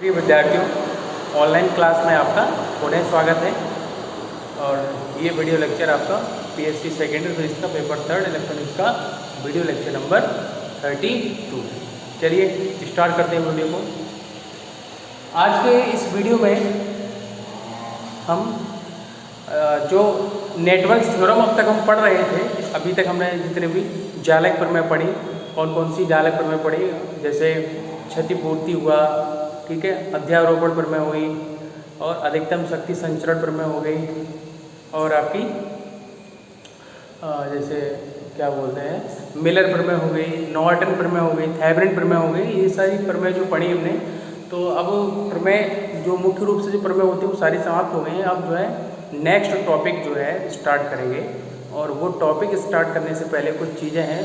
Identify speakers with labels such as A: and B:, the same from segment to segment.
A: प्रिय विद्यार्थियों, online class में आपका पुनः स्वागत है। और ये वीडियो लेक्चर आपका पीएससी सेकेंडरी फिजिक्स का पेपर 3 इलेक्ट्रॉनिक्स का वीडियो लेक्चर नंबर 32 है। चलिए स्टार्ट करते हैं वीडियो को। आज के इस वीडियो में हम जो नेटवर्क थ्योरम अब तक हम पढ़ रहे थे, अभी तक हमने जितने भी जालक प्रमेय पढ़ी, कौन कौन सी जालक प्रमेय पढ़ी, जैसे क्षतिपूर्ति हुआ, ठीक है, अध्यारोपण प्रमेय हुई, और अधिकतम शक्ति संचरण प्रमेय हो गई, और आपकी जैसे क्या बोलते हैं मिलर प्रमेय हो गई, नॉर्टन प्रमेय हो गई, थेवेनिन प्रमेय हो गई। ये सारी प्रमेय जो पढ़ी हमने, तो अब प्रमेय जो मुख्य रूप से जो प्रमेय होती है वो सारी समाप्त हो गई हैं। अब जो है नेक्स्ट टॉपिक जो है स्टार्ट करेंगे, और वो टॉपिक स्टार्ट करने से पहले कुछ चीज़ें हैं,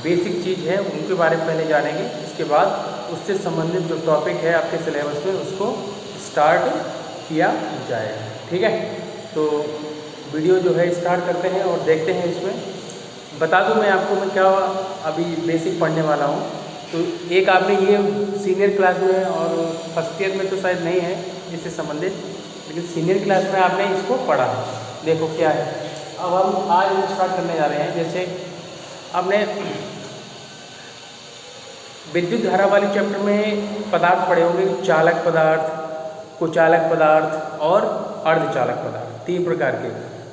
A: बेसिक चीज़ है, उनके बारे में पहले जानेंगे। इसके बाद उससे संबंधित जो टॉपिक है आपके सिलेबस में उसको स्टार्ट किया जाएगा, ठीक है। तो वीडियो जो है स्टार्ट करते हैं और देखते हैं। इसमें बता दूं मैं आपको, मैं क्या अभी बेसिक पढ़ने वाला हूं। तो एक आपने ये सीनियर क्लास में और फर्स्ट ईयर में तो शायद नहीं है इससे संबंधित, लेकिन सीनियर क्लास में आपने इसको पढ़ा है। देखो क्या है, अब हम आज स्टार्ट करने जा रहे हैं। जैसे आपने विद्युत धारा वाले चैप्टर में पदार्थ पढ़े होंगे, चालक पदार्थ, कुचालक पदार्थ और अर्धचालक पदार्थ, 3 प्रकार के,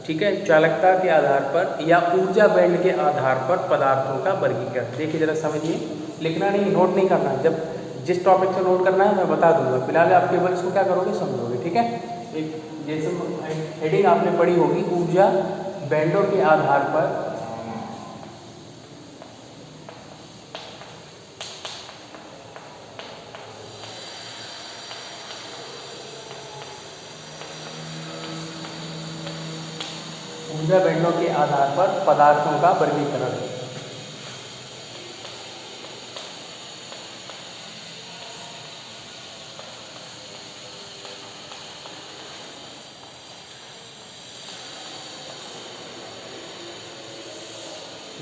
A: ठीक है। चालकता के आधार पर या ऊर्जा बैंड के आधार पर पदार्थों का वर्गीकरण। देखिए जरा समझिए, लिखना नहीं, नोट नहीं करना। जब जिस टॉपिक से नोट करना है मैं बता दूंगा, फिलहाल आप केवल इसको क्या करोगे, समझोगे, ठीक है। एक जैसे हेडिंग आपने पढ़ी होगी, ऊर्जा बैंडों के आधार पर ऊर्जा बैंडों के आधार पर पदार्थों का वर्गीकरण।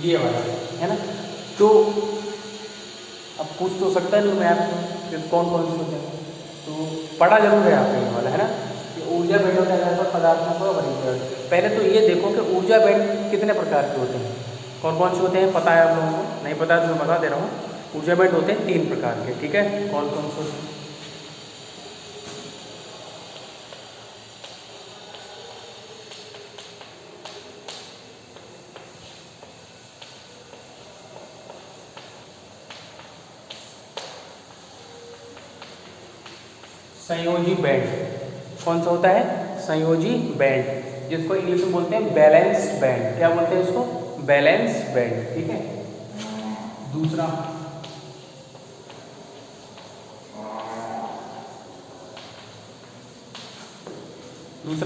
A: ये वाला है ना। तो अब पूछ तो सकता नहीं मैं आपसे कौन कौन से होते हैं, तो पढ़ा जरूर है आपने ये वाला, है ना। ऊर्जा बैंडों के आधार पर पदार्थों का वर्गीकरण। पहले तो ये देखो कि ऊर्जा बैंड कितने प्रकार के होते हैं, कौन कौन से होते हैं, पता है आप लोगों को? नहीं पता तो मैं बता दे रहा हूँ। ऊर्जा बैंड होते हैं 3 प्रकार के, ठीक है। कौन कौन से होते हैं? संयोजी बैंड। कौन सा होता है? संयोजी बैंड, जिसको इंग्लिश में बोलते हैं बैलेंस बैंड। क्या बोलते हैं इसको? बैलेंस बैंड, ठीक है। दूसरा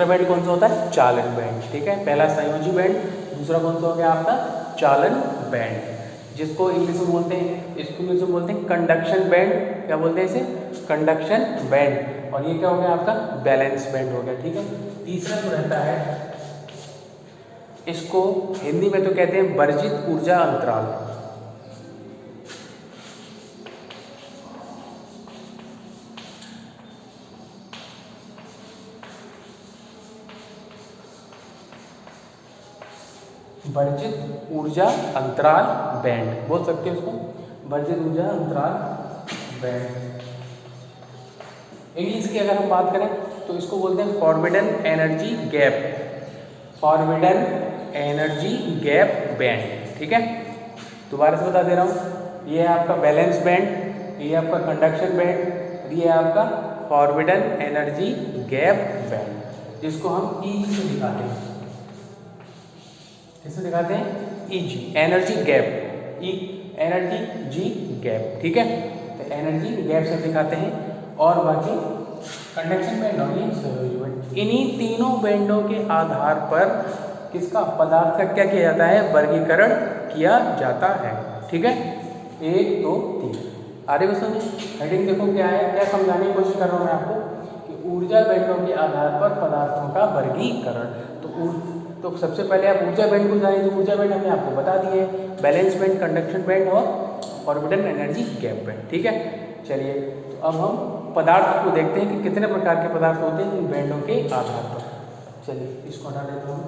A: बैंड कौन सा होता है? चालन बैंड, ठीक है। पहला संयोजी बैंड, दूसरा कौन सा हो गया आपका? चालन बैंड, जिसको इंग्लिश में बोलते हैं, इसको इंग्लिश में बोलते हैं कंडक्शन बैंड। क्या बोलते हैं इसे? Conduction band. और ये क्या हो गया आपका? बैलेंस बैंड हो गया, ठीक है। तीसरा जो रहता है, इसको हिंदी में तो कहते हैं वर्जित ऊर्जा अंतराल। वर्जित ऊर्जा अंतराल बैंड बोल सकते हैं उसको, वर्जित ऊर्जा अंतराल बैंड। इंग्लिश की अगर हम बात करें तो इसको बोलते हैं forbidden energy gap, forbidden energy gap band, ठीक है। दोबारा से बता दे रहा हूँ, ये है आपका बैलेंस बैंड, ये आपका कंडक्शन बैंड, ये है आपका फॉरबिडन एनर्जी गैप बैंड, जिसको हम ई से दिखाते हैं। किससे दिखाते हैं? EG, energy gap, E energy G gap, ठीक है। तो एनर्जी गैप से दिखाते हैं। और बाकी कंडक्शन बैंड और ये संयोजी बैंड, इन्हीं तीनों बैंडों के आधार पर किसका, पदार्थ का क्या किया जाता है? वर्गीकरण किया जाता है, ठीक है। 1 2 3 आगे को समझे। हेडिंग देखो क्या है, क्या समझाने की कोशिश कर रहा हूँ मैं आपको कि ऊर्जा बैंडों के आधार पर पदार्थों का वर्गीकरण। तो सबसे पहले आप ऊर्जा बैंड को जानिए, तो ऊर्जा बैंड हमने आपको बता दिए, बैलेंस बैंड, कंडक्शन बैंड और फॉरबिडन एनर्जी गैप बैंड, ठीक है। चलिए, तो अब हम पदार्थ को देखते हैं कि कितने प्रकार के पदार्थ होते हैं इन बैंडों के आधार पर। चलिए इसको हटा देता हूँ।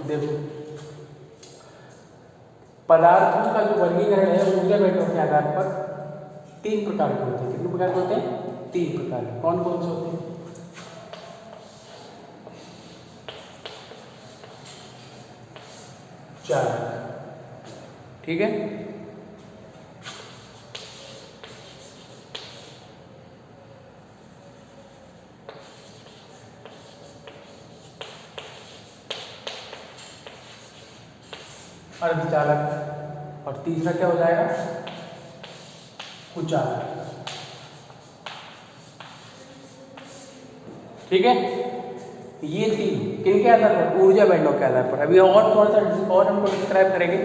A: देखो पदार्थों का जो वर्गीकरण है ऊर्जा बैंडों के आधार पर 3 प्रकार के होते हैं। कितने प्रकार के होते हैं? 3 प्रकार के। कौन कौन से होते हैं? चालक, ठीक है, अर्धचालक, और तीसरा क्या हो जाएगा? कुचालक। ठीक है, ये 3 किनके आधार पर? ऊर्जा बैंडों के आधार पर। अभी और थोड़ा सा और हमको डिस्क्राइब करेंगे,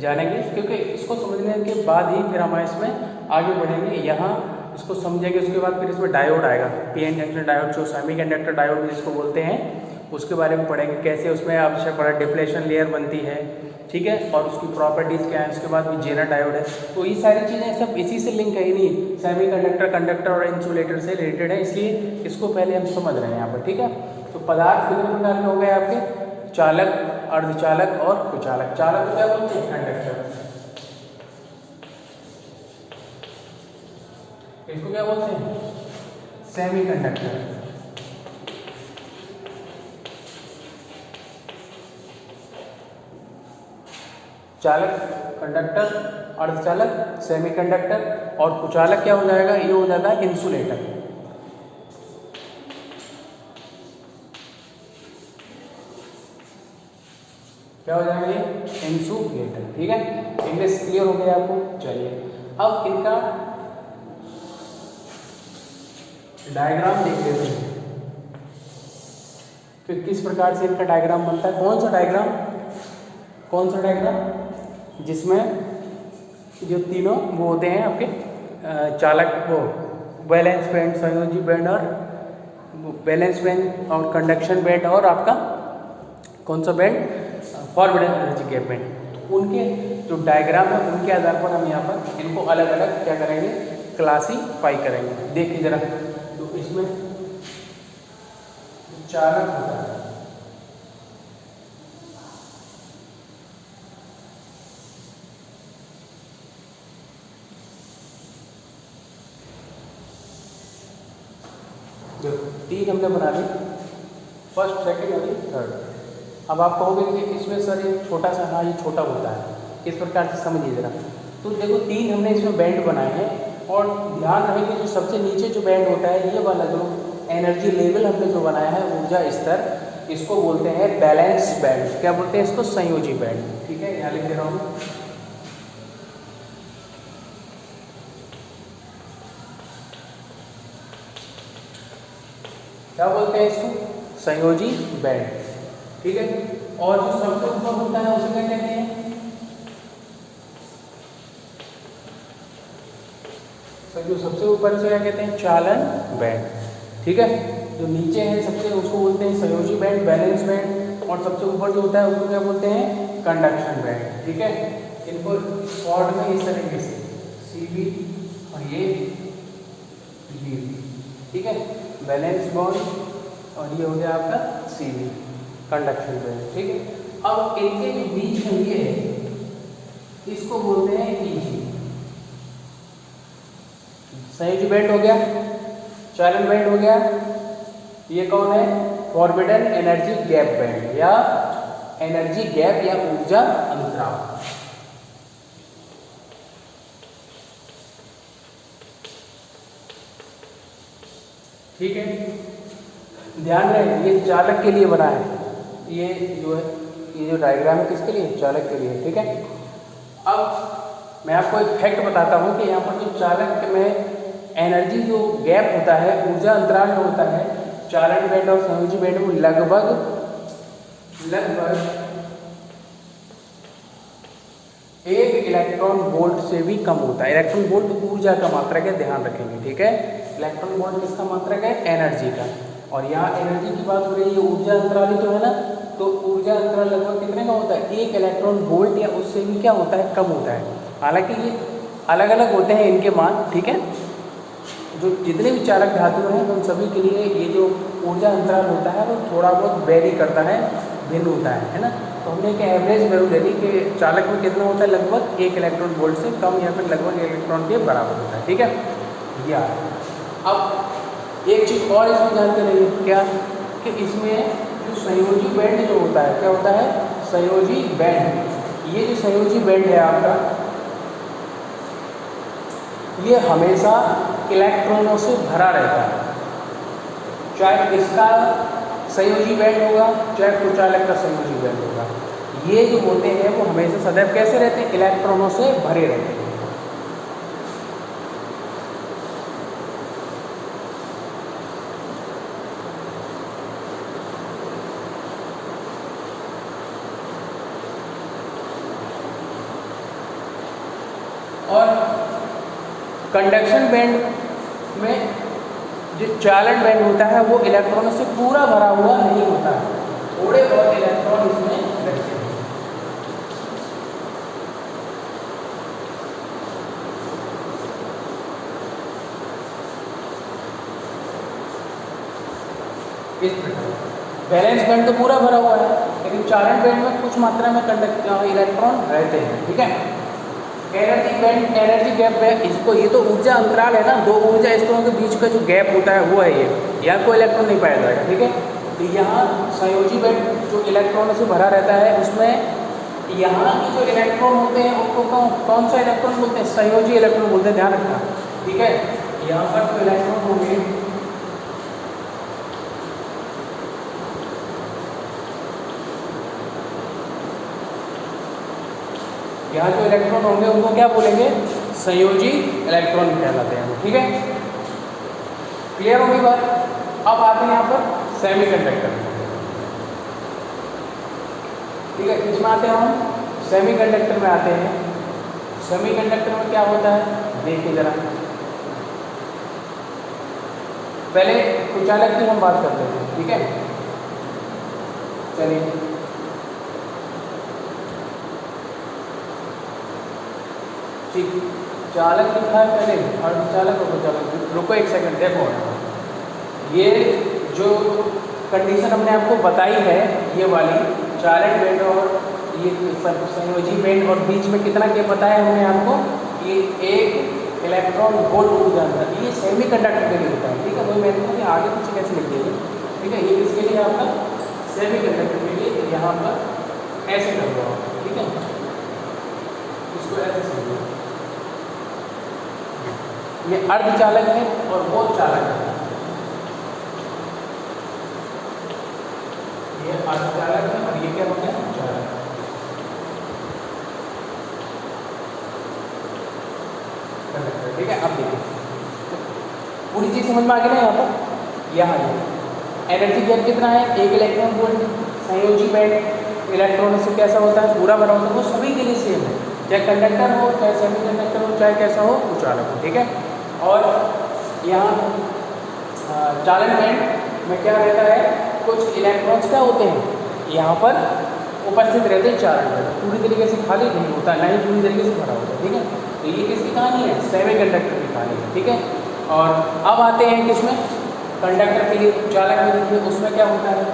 A: जानेंगे, क्योंकि इसको समझने के बाद ही फिर हम इसमें आगे बढ़ेंगे। यहाँ इसको समझेंगे, उसके बाद फिर इसमें डायोड आएगा, पीएन जंक्शन डायोड, जो सेमीकंडक्टर डायोड जिसको बोलते हैं, उसके बारे में पढ़ेंगे, कैसे उसमें आवश्यक पड़ा डिप्लेशन लेयर बनती है, ठीक है, और उसकी प्रॉपर्टीज़ क्या है। उसके बाद भी जेनर डायोड है। तो ये सारी चीज़ें सब इसी से लिंक है ही नहीं, सेमीकंडक्टर, कंडक्टर और इंसुलेटर से रिलेटेड है, इसलिए इसको पहले हम समझ रहे हैं यहाँ पर, ठीक है। तो पदार्थ कितने प्रकार के हो गए आपके? चालक, अर्धचालक और कुचालक। चालक को क्या बोलते हैं? कंडक्टर। इसको क्या बोलते हैं? सेमीकंडक्टर। चालक, कंडक्टर, अर्धचालक, सेमीकंडक्टर, और कुचालक क्या हो जाएगा? ये हो जाता है इंसुलेटर। क्या हो जाएगा? ये इंसुलेटर, ठीक है। इंग्लिश क्लियर हो गया आपको? चलिए अब इनका डायग्राम देख लेते हैं, फिर किस प्रकार से इनका डायग्राम बनता है। कौन सा डायग्राम? कौन सा डायग्राम? जिसमें जो तीनों वो होते हैं आपके चालक, वो बैलेंस बैंड, संयोजी बैंड, और बैलेंस बैंड और कंडक्शन बैंड, और आपका कौन सा band? Forward energy gap band. तो उनके जो डायग्राम है उनके आधार पर हम यहाँ पर इनको अलग अलग क्या करेंगे? क्लासीफाई करेंगे। देखिए जरा, तो इसमें चालक होता है, जो 3 हमने बना ली, फर्स्ट, सेकंड और थर्ड। अब आप कहोगे कि इसमें सर ये छोटा सा, हाँ ये छोटा होता है, किस प्रकार से समझिए जरा। तो देखो 3 हमने इसमें बैंड बनाए हैं, और ध्यान रहे कि जो सबसे नीचे जो बैंड होता है, ये वाला जो एनर्जी लेवल हमने जो बनाया है, ऊर्जा स्तर, इसको बोलते हैं बैलेंस बैंड। क्या बोलते हैं इसको? संयोजी बैंड, ठीक है, यहाँ लिख दे रहा हूँ। क्या बोलते हैं इसको? संयोजी बैंड, ठीक है। और जो सबसे ऊपर होता है उसे क्या कहते हैं? जो सबसे ऊपर से क्या कहते हैं? चालन बैंड, ठीक है। जो नीचे है सबसे, उसको बोलते हैं संयोजी बैंड, बैलेंस बैंड, और सबसे ऊपर जो होता है उसको क्या बोलते हैं? कंडक्शन बैंड, ठीक है। इनको शॉर्ट में इस तरीके से CB और ये GB, ठीक है, बैलेंस बॉन्ड, और ये हो गया आपका CB, कंडक्शन बैंड, ठीक है। अब इनके जो बीच में ये है, इसको बोलते हैं EG। संयोजी बैंड हो गया, चालन बैंड हो गया, ये कौन है? फॉरबिडन एनर्जी गैप बैंड, या एनर्जी गैप, या ऊर्जा अंतराल, ठीक है। ध्यान रहे ये चालक के लिए बना है, ये जो है, ये जो डायग्राम है किसके लिए? चालक के लिए, ठीक है। अब मैं आपको एक फैक्ट बताता हूँ कि यहाँ पर जो चालक में एनर्जी जो गैप होता है, ऊर्जा अंतराल जो होता है, चालन बैंड और संयोजी बैंड में लगभग 1 इलेक्ट्रॉन वोल्ट से भी कम होता है। इलेक्ट्रॉन वोल्ट ऊर्जा का मात्रक है, ध्यान रखेंगे, ठीक है। इलेक्ट्रॉन वोल्ट किसका मात्रक है? एनर्जी का। और यहाँ एनर्जी की बात हो रही है, ऊर्जा अंतराल ही तो है ना, तो ऊर्जा अंतराल लगभग कितने का होता है? 1 इलेक्ट्रॉन वोल्ट या उससे भी क्या होता है? कम होता है। हालांकि ये अलग अलग होते हैं इनके मान, ठीक है। जो जितने भी चालक धातु हैं उन सभी के लिए ये जो ऊर्जा अंतराल होता है वो थोड़ा बहुत वेरी करता है, भिन्न होता है ना। तो हमने एक एवरेज वैल्यू ले ली कि चालक में कितना होता है? लगभग 1 इलेक्ट्रॉन वोल्ट से कम या फिर लगभग 1 इलेक्ट्रॉन के बराबर होता है, ठीक है। या अब एक चीज़ और इसमें जानते रहिए, क्या कि इसमें जो संयोजी बैंड जो होता है, क्या होता है? संयोजी बैंड। ये जो संयोजी बैंड है आपका, ये हमेशा इलेक्ट्रॉनों से भरा रहता है। चाहे इसका संयोजी बैंड होगा, चाहे कुचालक का संयोजी बैंड होगा, ये जो होते हैं वो हमेशा सदैव कैसे रहते हैं? इलेक्ट्रॉनों से भरे रहते हैं। और कंडक्शन बैंड में जो चालन बैंड होता है वो इलेक्ट्रॉनों से पूरा भरा हुआ नहीं होता है, थोड़े बहुत इलेक्ट्रॉन इसमें रहते हैं। इस प्रकार बैलेंस बैंड तो पूरा भरा हुआ है, लेकिन चालन बैंड में कुछ मात्रा में इलेक्ट्रॉन रहते हैं, ठीक है। एनर्जी बैंड, एनर्जी गैप है इसको, ये तो ऊर्जा अंतराल है ना, दो ऊर्जा स्तरों के बीच का जो गैप होता है वो है ये, यहाँ कोई इलेक्ट्रॉन नहीं पाया जाएगा, ठीक है। तो यहाँ संयोजी बैंड जो इलेक्ट्रॉनों से भरा रहता है उसमें यहाँ के जो इलेक्ट्रॉन होते हैं उनको कौन सा इलेक्ट्रॉन बोलते हैं? संयोजी इलेक्ट्रॉन बोलते हैं, ध्यान रखना, ठीक है। यहाँ पर जो इलेक्ट्रॉन होंगे यहाँ जो इलेक्ट्रॉन होंगे उनको क्या बोलेंगे? संयोजी इलेक्ट्रॉन कहलाते हैं, ठीक है। क्लियर होगी बात? अब आते हैं यहाँ पर सेमीकंडक्टर, ठीक है। किसमें आते हैं हम? सेमीकंडक्टर में आते हैं। सेमीकंडक्टर में क्या होता है देखिए जरा, पहले कुचालक की हम बात करते हैं, ठीक है। चलिए ठीक, चालक लिखा है पहले, अर्धचालक और कुचालक। रुको एक सेकंड, देखो ये जो कंडीशन हमने आपको बताई है, ये वाली चालन बैंड और ये संयोजी बैंड और बीच में कितना के बताया हमने आपको? ये 1 इलेक्ट्रॉन वोल्ट ऊर्जा अंतर, ये सेमीकंडक्टर के लिए होता है, ठीक है। वही मैंने कहा आगे पीछे कैसे लिख देंगे, ठीक है। ये किसके लिए? आपका सेमीकंडक्टर के लिए। यहाँ पर ऐसे कर दो, ठीक है, इसको ऐसे समझो, ये अर्धचालक है और वो चालक है, ये अर्धचालक है और ये क्या हो गया? चालक, ठीक है। अब देखिए पूरी चीज समझ में आ गई ना यहाँ पर? यहाँ एनर्जी गैप कितना है? 1 इलेक्ट्रॉन वोल्ट। संयोजी बैंड इलेक्ट्रॉन से कैसा होता है? पूरा भरा होता है। वो सभी के लिए सेम है, चाहे कंडक्टर हो, चाहे सेमीकंडक्टर हो, चाहे कैसा हो, कुचालक हो, ठीक है। और यहाँ चालन बैंड में क्या रहता है? कुछ इलेक्ट्रॉन्स क्या होते हैं? यहाँ पर उपस्थित रहते हैं चालन बैंड, पूरी तरीके से खाली नहीं होता, ना ही पूरी तरीके से भरा होता है, ठीक है। तो ये किसकी कहानी है? सेमीकंडक्टर की कहानी है, ठीक है। और अब आते हैं किसमें? कंडक्टर के लिए, चालक में देखिए उसमें क्या होता है?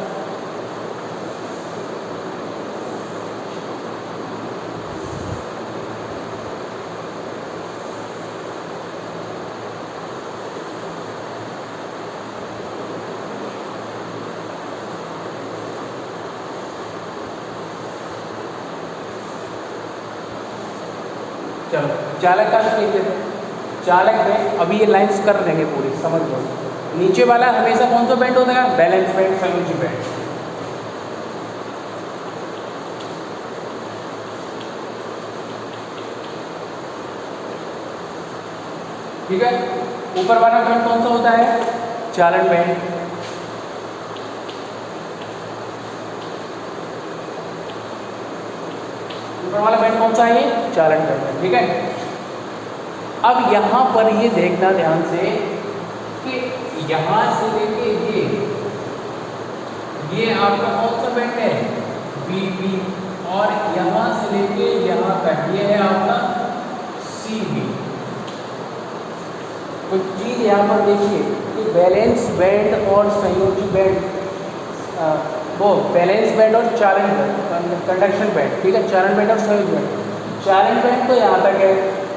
A: चलो चालक का देख लेते हैं। चालक में अभी ये लाइंस कर देंगे पूरी, समझ लो। नीचे वाला हमेशा कौन सा बैंड होता है? बैलेंस बैंड, संयोजी बैंड, ठीक है। ऊपर वाला बैंड कौन सा होता है? चालन बैंड। ऊपर ऊपर वाला बैंड कौन सा है? चालन बैंड है, ठीक है। अब यहाँ पर ये देखना ध्यान से कि यहाँ से लेके ये आपका कौन सा बैंड है? बीपी, और यहाँ से लेके यहाँ तक ये है आपका सीबी। तो चीज यहाँ पर देखिए कि बैलेंस बैंड और संयोजी बैंड, वो बैलेंस बैंड और चालन बैंड, कंडक्शन बैंड, ठीक है, चालन बैंड और संयोजी बैंड। चालन बैंड तो यहाँ तक है,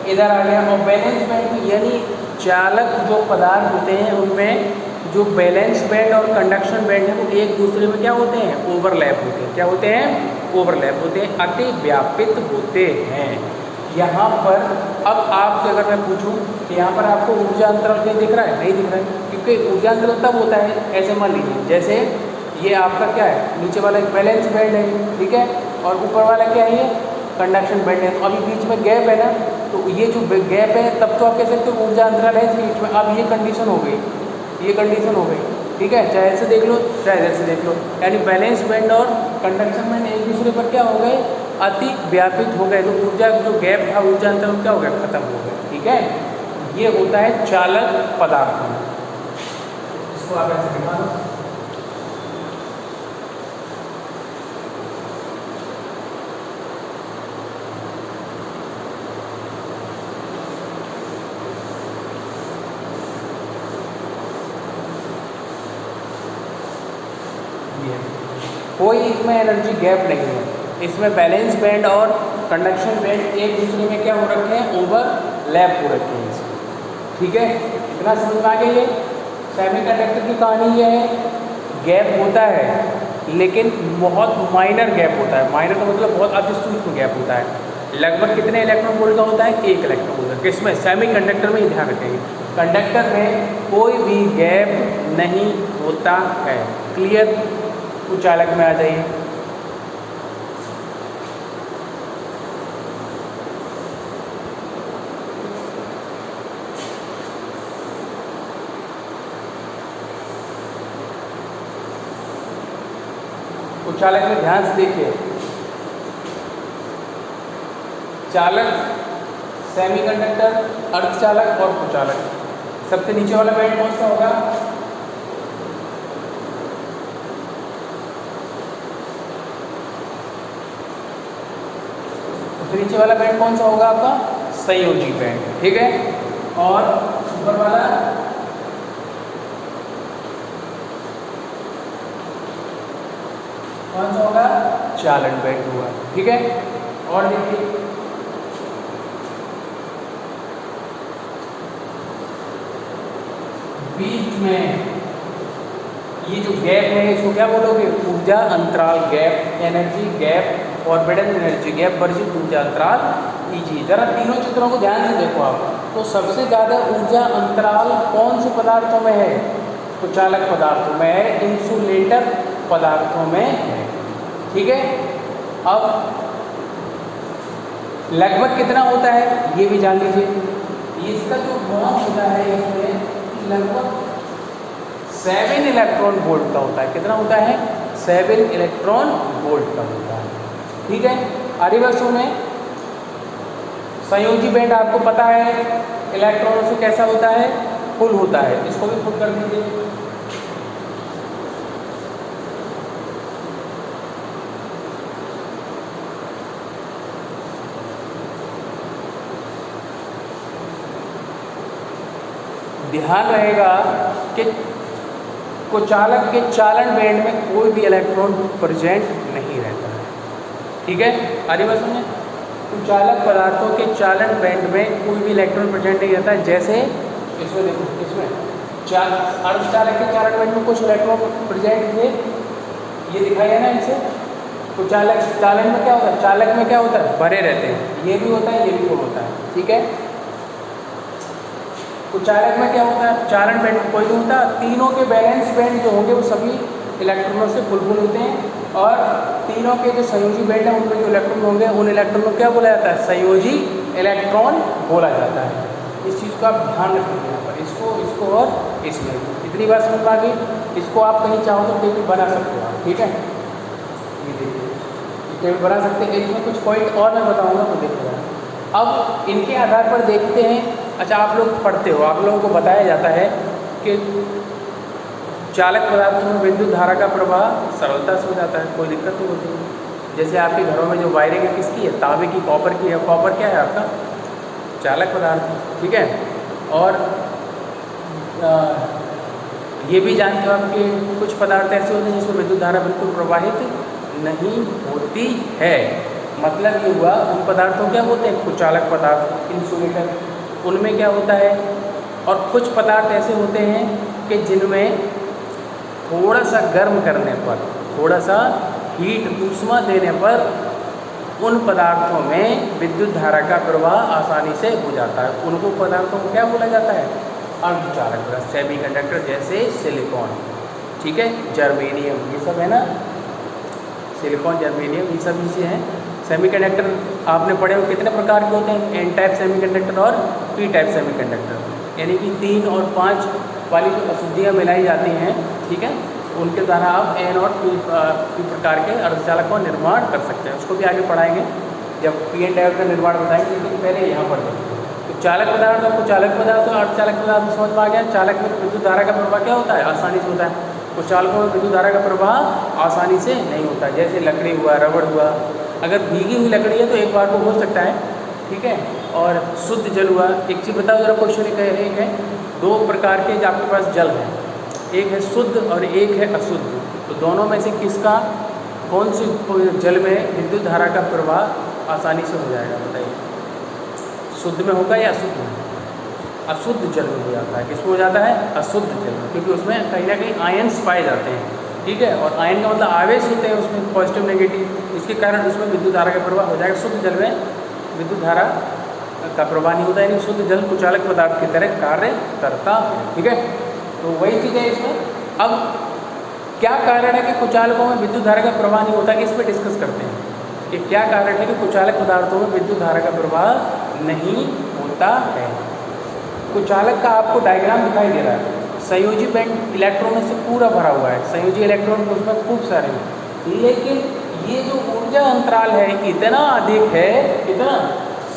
A: इधर आ गया, और बैलेंस बैंड यानी चालक जो पदार्थ होते हैं उनमें जो बैलेंस बैंड और कंडक्शन बैंड है वो एक दूसरे में क्या होते हैं? ओवरलैप होते हैं। क्या होते हैं? ओवरलैप होते हैं, अतिव्यापित होते हैं। यहाँ पर अब आपसे अगर मैं पूछूं कि यहाँ पर आपको ऊर्जा अंतराल कहीं दिख रहा है? नहीं दिख रहा है, क्योंकि ऊर्जा अंतराल तब होता है, ऐसे मान लीजिए जैसे ये आपका क्या है? नीचे वाला एक बैलेंस बैंड है, ठीक है, और ऊपर वाला क्या है? ये कंडक्शन बैंड है। तो अभी बीच में गैप है ना, तो ये जो गैप है तब तो आप कह सकते हो ऊर्जा अंतराल है इसके बीच में। अब ये कंडीशन हो गई, ये कंडीशन हो गई, ठीक है, चाहे ऐसे देख लो चाहे इधर से देख लो, यानी बैलेंस बैंड और कंडक्शन बैंड एक दूसरे पर क्या हो गए? अति व्यापित हो गए। तो ऊर्जा जो गैप था, ऊर्जा अंतराल क्या हो गया? खत्म हो गया, ठीक है। ये होता है चालक पदार्थ में। इसको आप ऐसे दिखा दो। कोई इसमें एनर्जी गैप नहीं है, इसमें बैलेंस बैंड और कंडक्शन बैंड एक दूसरे में क्या हो रखे हैं? ओवरलैप हो रखे हैं इसमें, ठीक है। इतना समझ में आ गया। ये सेमीकंडक्टर की कहानी ये है, गैप होता है लेकिन बहुत माइनर गैप होता है। माइनर का मतलब बहुत अति सूक्ष्म गैप होता है। लगभग कितने इलेक्ट्रॉन वोल्ट का होता है? 1 इलेक्ट्रॉन वोल्ट का। किसमें? सेमीकंडक्टर में। ध्यान रखेंगे, कंडक्टर में कोई भी गैप नहीं होता है। क्लियर? चालक में आ जाइए। चालक में ध्यान से देखिए, चालक, सेमीकंडक्टर, अर्धचालक और कुचालक। सबसे नीचे वाला बैंड कौन सा होगा? नीचे वाला बैंड कौन सा होगा आपका? संयोजी बैंड, ठीक है। और ऊपर वाला कौन सा होगा? चालन बैंड हुआ, ठीक है। और देखिए बीच में ये जो गैप है इसको क्या बोलोगे? ऊर्जा अंतराल gap, energy gap, orbital energy gap, वर्जित ऊर्जा अंतराल ईजी। जरा तीनों चित्रों को ध्यान से देखो आप। तो सबसे ज़्यादा ऊर्जा अंतराल कौन से पदार्थों में है? तो चालक पदार्थों में है, इंसुलेटर पदार्थों में है, ठीक है। अब लगभग कितना होता है ये भी जान लीजिए। इसका जो बॉन्ड होता है इसमें लगभग 7 इलेक्ट्रॉन वोल्ट का होता है। कितना होता है? 7 इलेक्ट्रॉन वोल्ट का होता है, ठीक है। आगे बात सुने, संयोजी बैंड आपको पता है इलेक्ट्रॉनों से कैसा होता है? फुल होता है। इसको भी फुल कर दीजिए। ध्यान रहेगा कि कुचालक के चालन बैंड में कोई भी इलेक्ट्रॉन प्रेजेंट नहीं रहता है, ठीक है। आगे बात सुनिए, कुचालक पदार्थों के चालन बैंड में कोई भी इलेक्ट्रॉन प्रेजेंट नहीं रहता है। जैसे इसमें देखो, इसमें अर्धचालक के चालन बैंड में कुछ इलेक्ट्रॉन प्रेजेंट थे, ये दिखाई है ना इनसे। कुचालक चालन में क्या होता है? चालक में क्या होता है? भरे रहते हैं। ये भी होता है, ये भी होता है, ठीक है। कुचालक में क्या होता है? चालन बैंड में कोई नहीं होता। तीनों के बैलेंस बैंड जो होंगे वो सभी इलेक्ट्रॉनों से फुल होते हैं, और तीनों के जो संयोजी बैंड है उनमें जो इलेक्ट्रॉन होंगे उन इलेक्ट्रॉन को क्या बोला जाता है? संयोजी इलेक्ट्रॉन बोला जाता है। इस चीज़ को आप ध्यान रखेंगे यहाँ पर, इसको और इसमें। इतनी बात समझ में आ गई। इसको आप कहीं चाहो तो टेबल बना सकते हो आप, ठीक है। ये देखिए टेबल बना सकते हैं। इसमें कुछ पॉइंट और मैं बताऊंगा तो देखो। अब इनके आधार पर देखते हैं। अच्छा, आप लोग पढ़ते हो, आप लोगों को बताया जाता है कि चालक पदार्थों में विद्युत धारा का प्रवाह सरलता से हो जाता है, कोई दिक्कत नहीं होती है। जैसे आपके घरों में जो वायरिंग है किसकी है, तांबे की, कॉपर की है। कॉपर क्या है आपका चालक पदार्थ, ठीक है। और ये भी जानते हो आपके कुछ पदार्थ ऐसे होते हैं जिसमें विद्युत धारा बिल्कुल प्रवाहित नहीं होती है। मतलब ये हुआ, उन पदार्थों क्या होते हैं, कुछ चालक पदार्थ, इंसुलेटर, उनमें क्या होता है। और कुछ पदार्थ ऐसे होते हैं कि जिनमें थोड़ा सा गर्म करने पर, थोड़ा सा हीट, ऊष्मा देने पर उन पदार्थों में विद्युत धारा का प्रवाह आसानी से हो जाता है। उनको पदार्थों को क्या बोला जाता है, अर्धचालक पदार्थ। सेमीकंडक्टर जैसे सिलिकॉन, ठीक है, जर्मेनियम, ये सब है ना, सिलिकॉन, जर्मेनियम, ये सब इसे हैं। सेमीकंडक्टर आपने पढ़े हो कितने प्रकार के होते हैं, एन टाइप सेमीकंडक्टर और पी टाइप सेमीकंडक्टर, यानी कि 3 और 5 वाली जो अशुद्धियाँ मिलाई जाती हैं, ठीक है, उनके द्वारा आप एन और पी प्रकार के अर्धचालक का निर्माण कर सकते हैं। उसको भी आगे पढ़ाएंगे जब पी एन टाइप का निर्माण बताएंगे, लेकिन पहले यहाँ पर देखते हैं। तो चालक पदार्थ, आपको चालक पदार्थ और अर्धचालक पदार्थ समझ में आ गया। चालक में विद्युत धारा का प्रवाह क्या होता है, आसानी से होता है। कुछ चालकों में विद्युत धारा का प्रवाह आसानी से नहीं होता, जैसे लकड़ी हुआ, रबड़ हुआ। अगर भीगी हुई लकड़ी है तो एक बार को हो सकता है, ठीक है। और शुद्ध जल हुआ। एक चीज़ बताओ जरा, क्वेश्चन एक है, 2 प्रकार के आपके पास जल है, एक है शुद्ध और एक है अशुद्ध। तो दोनों में से किसका, कौन सी जल में विद्युत धारा का प्रवाह आसानी से हो जाएगा, बताइए। शुद्ध में होगा या अशुद्ध में? अशुद्ध जल में हो जाता है। किसमें हो जाता है, अशुद्ध जल में, क्योंकि उसमें कहीं ना कहीं आयन्स पाए जाते हैं, ठीक है। और आयन का मतलब आवेश होते हैं उसमें, पॉजिटिव नेगेटिव। इसके कारण उसमें विद्युत धारा का प्रवाह हो जाएगा। शुद्ध जल में विद्युत धारा का प्रवाह नहीं होता, यानी शुद्ध जल कुचालक पदार्थ की तरह कार्य करता है, ठीक है। तो वही चीज़ है इसमें। अब क्या कारण है कि कुचालकों में विद्युत धारा का प्रवाह नहीं होता, कि इस पर डिस्कस करते हैं कि क्या कारण है कि कुचालक पदार्थों में विद्युत धारा का प्रवाह नहीं होता है। कुचालक का आपको डायग्राम दिखाई दे रहा है, संयोजी बैंड इलेक्ट्रॉनों से पूरा भरा हुआ है। संयोजी इलेक्ट्रॉन उसमें खूब सारे हैं, लेकिन ये जो ऊर्जा अंतराल है इतना अधिक है, कितना,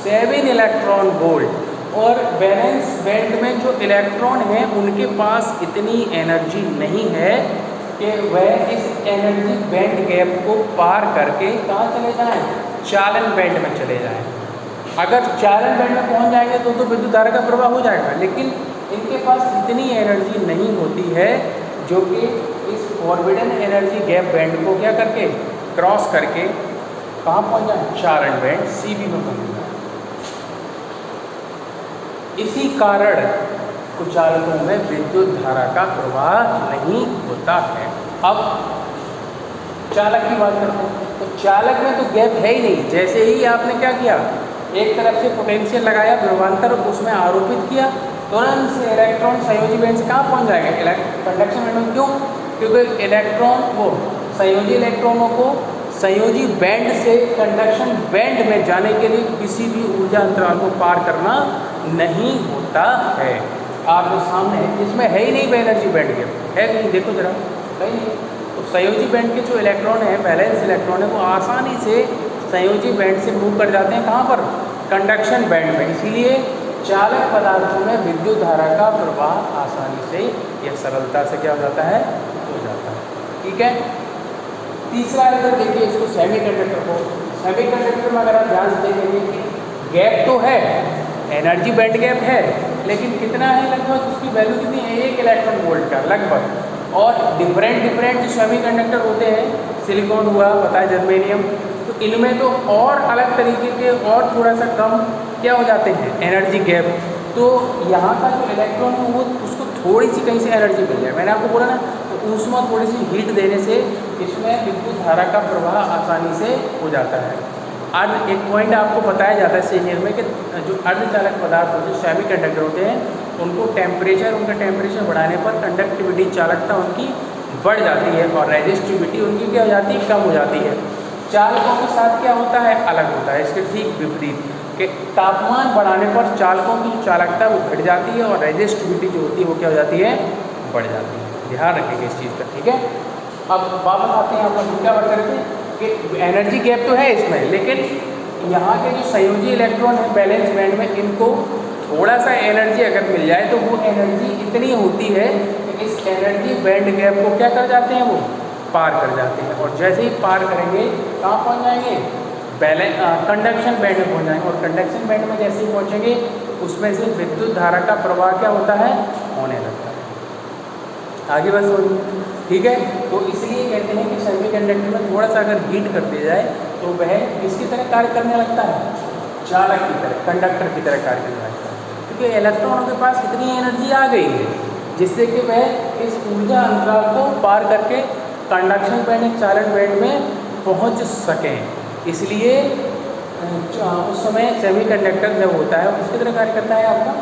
A: 7 इलेक्ट्रॉन वोल्ट। और वैलेंस बैंड में जो इलेक्ट्रॉन हैं उनके पास इतनी एनर्जी नहीं है कि वह इस एनर्जी बैंड गैप को पार करके कहाँ चले जाएं, चालन बैंड में चले जाएं। अगर चालन बैंड में पहुँच जाएंगे तो विद्युत धारा का प्रवाह हो जाएगा, लेकिन इनके पास इतनी एनर्जी नहीं होती है जो कि इस फॉरबिडन एनर्जी गैप बैंड को क्या करके, क्रॉस करके कहाँ पहुँच जाए, चालन बैंड CB में पहुँच जाए। इसी कारण कुचालकों में विद्युत धारा का प्रवाह नहीं होता है। अब चालक की बात करते हैं, तो चालक में तो गैप है ही नहीं। जैसे ही आपने क्या किया, एक तरफ से पोटेंशियल लगाया, विभवांतर उसमें आरोपित किया, तुरंत से इलेक्ट्रॉन संयोजी बैंड से कहाँ पहुँच जाएगा, कंडक्शन बैंड में। क्यों? क्योंकि इलेक्ट्रॉन वो संयोजी इलेक्ट्रॉनों को संयोजी बैंड से कंडक्शन बैंड में जाने के लिए किसी भी ऊर्जा अंतराल को पार करना नहीं होता है। आपके सामने इसमें है ही नहीं एनर्जी बैंड गैप, है नहीं, देखो जरा, कहीं नहीं। तो संयोजी बैंड के जो इलेक्ट्रॉन है, बैलेंस इलेक्ट्रॉन है, वो आसानी से संयोजी बैंड से मूव कर जाते हैं, कहाँ पर, कंडक्शन बैंड में। इसीलिए चालक पदार्थों में विद्युत धारा का प्रवाह आसानी से या सरलता से क्या हो जाता है, हो जाता है, ठीक है। तीसरा अगर देखिए इसको, सेमीकंडक्टर को, सेमीकंडक्टर में अगर आप ध्यान से देखेंगे कि गैप तो है, एनर्जी बैंड गैप है, लेकिन कितना है, लगभग उसकी वैल्यू कितनी है, 1 इलेक्ट्रॉन वोल्ट का लगभग। और डिफरेंट जो सेमीकंडक्टर होते हैं, सिलिकॉन हुआ, पता है, जर्मेनियम, तो इनमें तो और अलग तरीके के और थोड़ा सा कम क्या हो जाते हैं, एनर्जी गैप। तो यहाँ का जो इलेक्ट्रॉन है वो उसको थोड़ी सी कहीं से एनर्जी मिल जाए, मैंने आपको बोला ना, तो ऊष्मा थोड़ी सी हीट देने से इसमें विद्युत धारा का प्रवाह आसानी से हो जाता है। आज एक पॉइंट आपको बताया जाता है सीनियर में कि जो अर्धचालक पदार्थ होते हैं, सेमीकंडक्टर होते हैं, उनको उनका टेम्परेचर बढ़ाने पर कंडक्टिविटी, चालकता उनकी बढ़ जाती है और रेजिस्टिविटी उनकी क्या हो जाती है, कम हो जाती है। चालकों के साथ क्या होता है, अलग होता है, इसके ठीक विपरीत कि तापमान बढ़ाने पर चालकों की चालकता वो घट जाती है और रेजिस्टिविटी जो होती है वो क्या हो जाती है, बढ़ जाती है। ध्यान रखेंगे इस चीज़ का, ठीक है। अब वापस आते हैं, आप लोग क्या बात कर रहे थे एनर्जी गैप तो है इसमें, लेकिन यहाँ के जो संयोजी इलेक्ट्रॉन है बैलेंस बैंड में, इनको थोड़ा सा एनर्जी अगर मिल जाए तो वो एनर्जी इतनी होती है कि इस एनर्जी बैंड गैप को क्या कर जाते हैं, वो पार कर जाते हैं। और जैसे ही पार करेंगे कहाँ पहुँच जाएंगे, कंडक्शन बैंड में पहुँच जाएंगे। और कंडक्शन बैंड में जैसे ही पहुँचेंगे उसमें से विद्युत धारा का प्रवाह क्या होता है, होने लगता है। आगे बस समझिए, ठीक है। तो इसलिए कहते हैं कि सेमीकंडक्टर में थोड़ा सा अगर हीट कर दिया जाए तो वह किसकी तरह कार्य करने लगता है, चालक की तरह, कंडक्टर की तरह कार्य करने लगता है। क्योंकि इलेक्ट्रॉनों के पास इतनी एनर्जी आ गई है जिससे कि वह इस ऊर्जा अंतराल को पार करके कंडक्शन बैंड, चालन बैंड में पहुंच सकें। इसलिए उस समय सेमीकंडक्टर जब होता है वो किसकी तरह कार्य करता है, आपका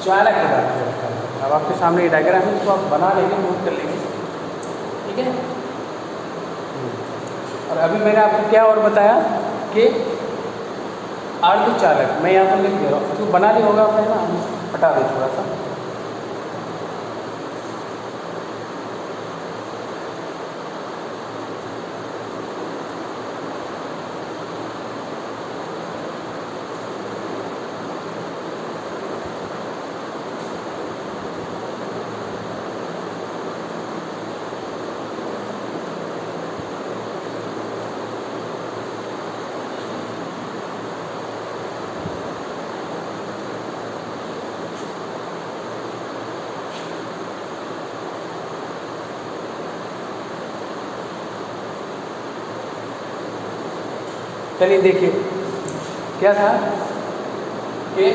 A: चालक की तरह करता है। अब आपके सामने ये डायग्राम है, इसको आप बना लेंगे, नोट कर लेंगे, ठीक है। और अभी मैंने आपको क्या और बताया कि अर्धचालक, मैं यहाँ पर लिख दे रहा हूँ, तो बना लिया होगा आपने ना, हटा दे थोड़ा सा। चलिए देखिए क्या था कि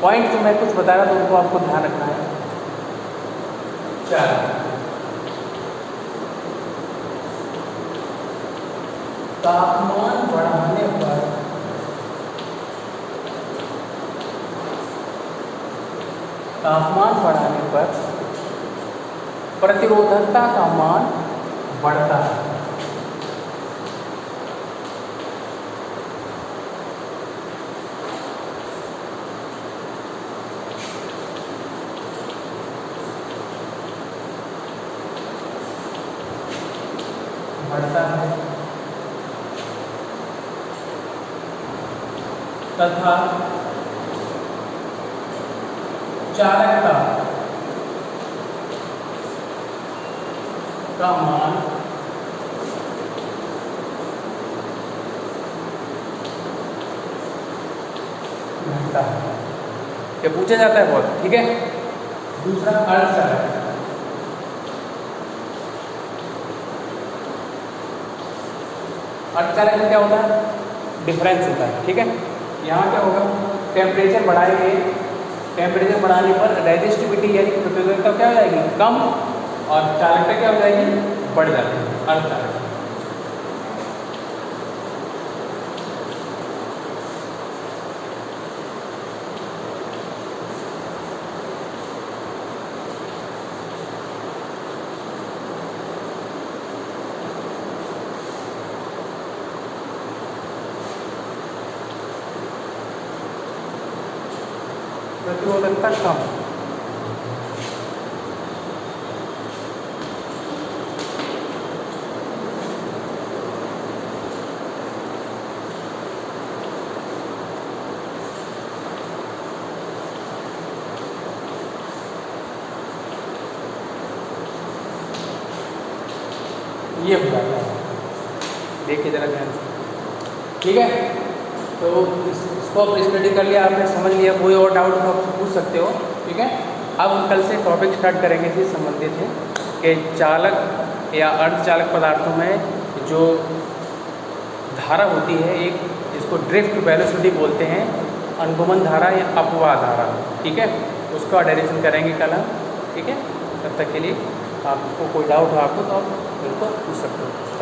A: पॉइंट जो मैं कुछ बता रहा था उनको आपको ध्यान रखना है। चार, तापमान बढ़ाने पर प्रतिरोधकता का मान बढ़ता है। तथा चालकता का मान घटता है। ये पूछा जाता है बहुत, ठीक है। दूसरा अर्धचालक, अर्धचालक में क्या होता है, डिफरेंस होता है, ठीक है। यहाँ क्या होगा, टेम्परेचर बढ़ाएंगे, टेम्परेचर बढ़ाने पर रेजिस्टिविटी यानी प्रतिरोधकता क्या हो जाएगी, कम, और चालकता क्या हो जाएगी, बढ़ जाती है। अर्धचालक प्रतिरोधकता कम, ये हो जाता है। देखिए जरा ध्यान से, ठीक है। तो इसको आप स्टडी कर लिया, आपने समझ लिया, कोई और डाउट तो आप पूछ सकते हो, ठीक है। अब हम कल से टॉपिक स्टार्ट करेंगे, इससे संबंधित है कि चालक या अर्धचालक पदार्थों में जो धारा होती है एक, जिसको ड्रिफ्ट वेलोसिटी बोलते हैं, अनुगमन धारा या अपवाह धारा, ठीक है, उसका डेरिवेशन करेंगे कल हम, ठीक है। तब तक के लिए आपको कोई डाउट हो आपको तो आप बिल्कुल पूछ सकते हो।